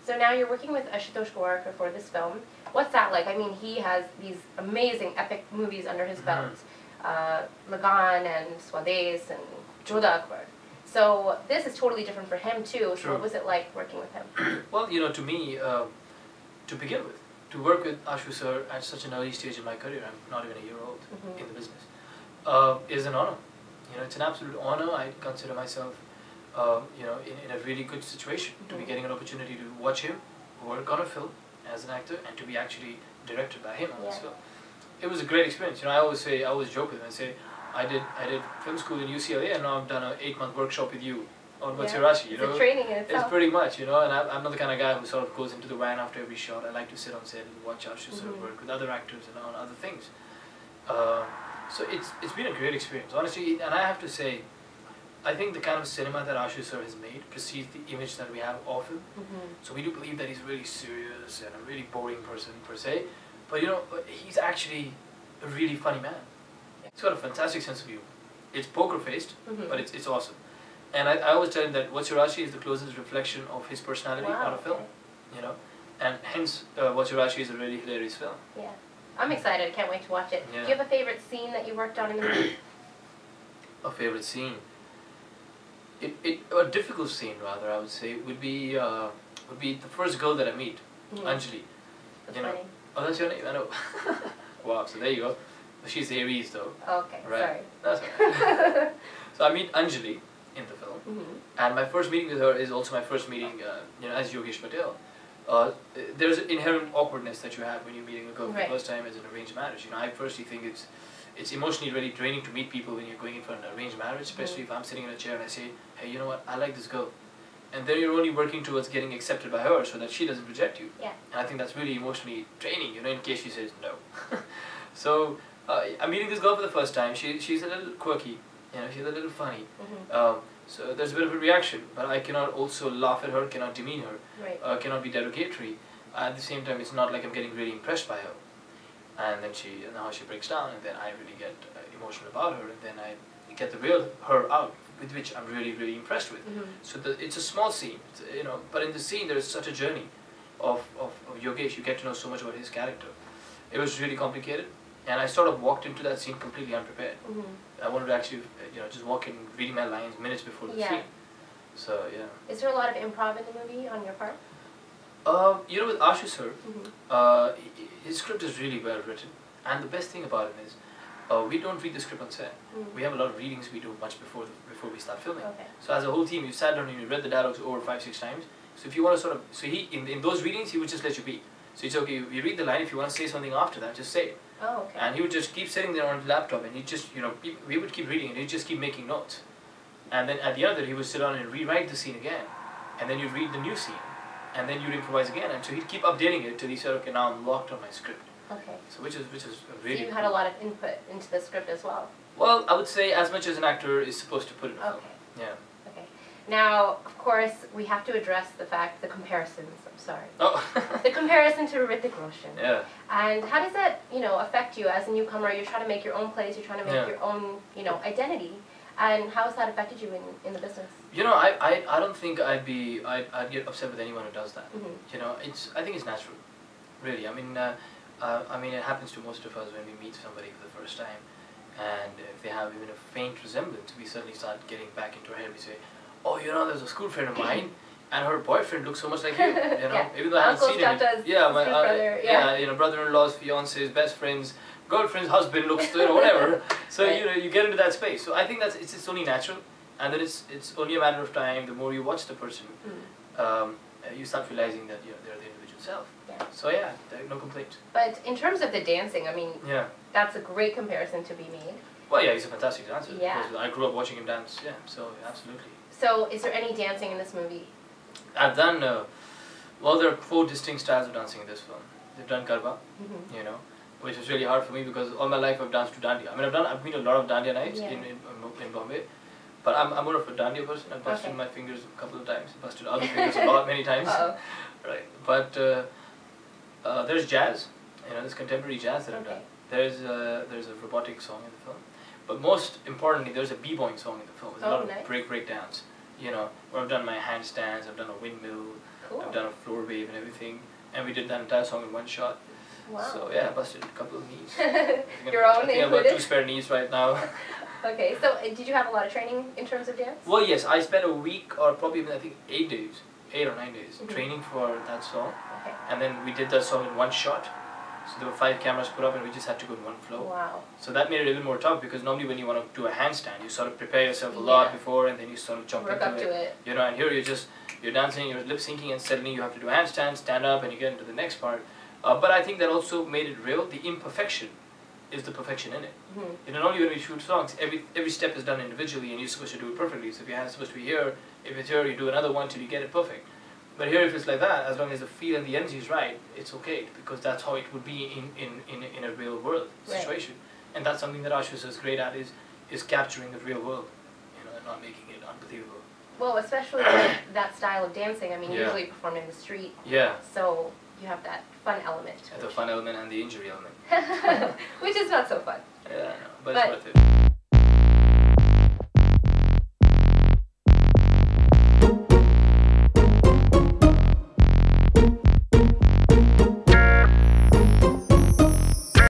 So now you're working with Ashutosh Gowarikar for this film. What's that like? I mean, he has these amazing epic movies under his belt. Lagan and Swades and Joda Akbar. So this is totally different for him too. So what was it like working with him? Well, you know, to me, to begin with, to work with Ashu sir at such an early stage in my career, I'm not even a year old in the business, is an honor. You know, it's an absolute honor. I consider myself, you know, in a really good situation to be getting an opportunity to watch him work on a film as an actor and to be actually directed by him on this film. It was a great experience. You know, I always joke with him and say, I did film school in UCLA and now I've done an 8-month workshop with you on What's Your Raashee. You know, it's training in itself. It's pretty much, you know, and I'm not the kind of guy who sort of goes into the van after every shot. I like to sit on set and watch Ashu sir work with other actors and on other things. So it's been a great experience, honestly. And I have to say, I think the kind of cinema that Ashu sir has made precedes the image that we have of him. So we do believe that he's really serious and a really boring person per se, but you know, he's actually a really funny man. He's got a fantastic sense of humor. It's poker-faced, but it's awesome. And I always tell him that What's Your Raashee is the closest reflection of his personality on a film, you know, and hence What's Your Raashee is a really hilarious film. Yeah, I'm excited. I can't wait to watch it. Do you have a favorite scene that you worked on in the movie? A favorite scene? A difficult scene, rather, I would say, would be the first girl that I meet, Anjali. That's you know? funny. Oh, that's your name? I know. Wow, so there you go. She's Aries, though. Okay, right? Sorry. That's alright. So I meet Anjali in the film, and my first meeting with her is also my first meeting, you know, as Yogesh Patel. There's an inherent awkwardness that you have when you're meeting a girl for the first time as an arranged marriage. You know, I personally think it's emotionally really draining to meet people when you're going in for an arranged marriage, especially if I'm sitting in a chair and I say, hey, you know what, I like this girl. And then you're only working towards getting accepted by her so that she doesn't reject you. Yeah. And I think that's really emotionally draining, you know, in case she says no. So I'm meeting this girl for the first time. She's a little quirky, you know, she's a little funny. So there's a bit of a reaction, but I cannot also laugh at her, cannot demean her, cannot be derogatory. At the same time, it's not like I'm getting really impressed by her. And then now she breaks down, and then I really get emotional about her, and then I get the real her out, with which I'm really, really impressed with. So it's a small scene, you know, but in the scene there is such a journey of Yogesh. You get to know so much about his character. It was really complicated, and I sort of walked into that scene completely unprepared. I wanted to actually, you know, just walk in, reading my lines minutes before the scene. So yeah. Is there a lot of improv in the movie on your part? You know, with Ashu sir, his script is really well written, and the best thing about it is, we don't read the script on set. We have a lot of readings we do much before we start filming. So as a whole team, you sat down and you read the dialogues over 5-6 times. So if you want to sort of, so he in those readings he would just let you be. So it's okay. You read the line. If you want to say something after that, just say it. And he would just keep sitting there on his laptop, and he just, you know, we would keep reading, and he'd just keep making notes. And then at the end of it, he would sit down and rewrite the scene again, and then you'd read the new scene, and then you'd improvise again, and so he'd keep updating it till he said, okay, now I'm locked on my script. So which is really. So you had a lot of input into the script as well. Well, I would say as much as an actor is supposed to put in a film. Yeah. Okay. Now, of course, we have to address the comparisons. I'm sorry. Oh. The comparison to Hrithik Roshan. Yeah. And how does that, you know, affect you as a newcomer? You're trying to make your own place. You're trying to make your own, you know, identity. And how has that affected you in the business? You know, I don't think I'd get upset with anyone who does that. You know, I think it's natural, really. I mean, it happens to most of us when we meet somebody for the first time, and if they have even a faint resemblance, we suddenly start getting back into our head. We say, oh, you know, there's a school friend of mine, and her boyfriend looks so much like you. You know, even though I haven't seen him. My brother, you know, brother-in-law's fiance's best friend's girlfriend's husband looks, you know, whatever. So you know, you get into that space. So I think it's only natural, and then it's only a matter of time. The more you watch the person, you start realizing that they're the individual self. So yeah, no complaints. But in terms of the dancing, I mean, that's a great comparison to be made. Well, yeah, he's a fantastic dancer. Yeah. I grew up watching him dance. Yeah, so absolutely. So is there any dancing in this movie? I've done. Well, there are 4 distinct styles of dancing in this film. They've done Garba, you know, which was really hard for me because all my life I've danced to Dandiya. I mean, I've been a lot of Dandiya nights in Bombay, but I'm more of a Dandiya person. I've busted my fingers a couple of times, busted other fingers many times. Right, but there's jazz, you know, there's contemporary jazz that I've done. There's a robotic song in the film, but most importantly, there's a b-boying song in the film. There's a lot of break dance, you know, where I've done my handstands, I've done a windmill, Cool. I've done a floor wave and everything, and we did that entire song in one shot. Wow. So yeah, I busted a couple of knees. Your own I think I've got included? 2 spare knees right now. Okay, so did you have a lot of training in terms of dance? Well, yes, I spent a week or probably I think 8 days, 8 or 9 days training for that song, Okay. and then we did that song in one shot. So there were 5 cameras put up, and we just had to go in one flow. Wow. So that made it a little more tough, because normally when you want to do a handstand, you sort of prepare yourself a lot before, and then you sort of jump Work into up to it. You know, and here you're dancing, you're lip syncing, and suddenly you have to do a handstand, stand up, and you get into the next part. But I think that also made it real. The imperfection is the perfection in it. You know, normally when we shoot songs, every step is done individually, and you're supposed to do it perfectly. So if your hand's supposed to be here, if it's here, you do another one till you get it perfect. But here, if it's like that, as long as the feel and the energy is right, it's okay, because that's how it would be in a real world situation. Right. And that's something that Ashutosh is great at, is capturing the real world, you know, and not making it unbelievable. Well, especially with that style of dancing. I mean, you usually perform in the street. Yeah. So you have that fun element. The fun element and the injury element. Which is not so fun. Yeah, I know, but it's worth it.